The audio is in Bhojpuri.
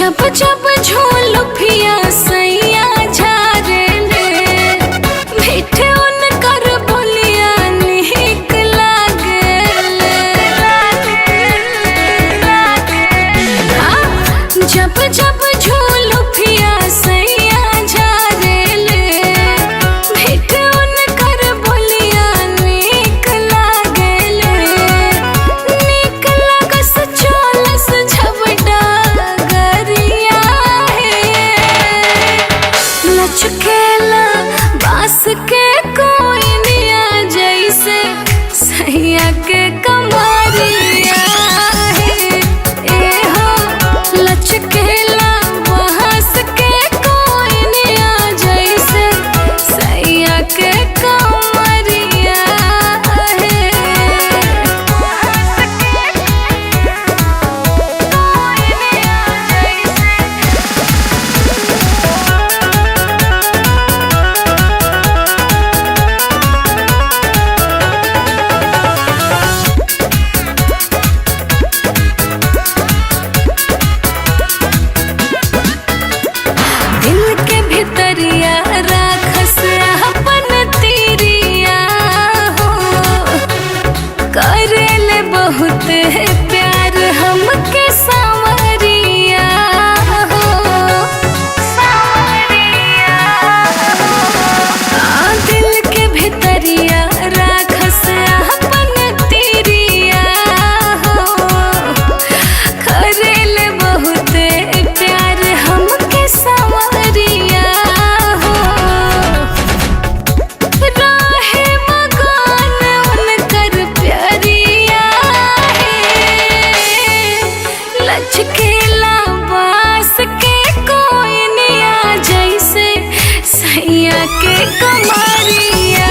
जब जब झोलफिया सैया झारे ले, मीठे उनकर बोलिया निक लागेले। जब जब झोलफिया सैया झारे ले, मीठे उनकर बोलिया निक लागेले। निक लगस चलस झपटा गरिया है, लचकेला बास के कोई निया जैसे सैया के कमरिया है। ए हो लचकेला बास के कोई निया जैसे सैया के कमरिया है। दिल के भितरिया राखस अपन तीरिया हो, करेले बहुत प्यार हमके सांवरिया हो। दिल के भितरिया राखस अपन तीरिया हो, करेले बहुत प्यार हमके सांवरिया हो। राहे मगन उनकर प्यारिया है, लचकेला बास के कोई निया जैसे सैया के कमरिया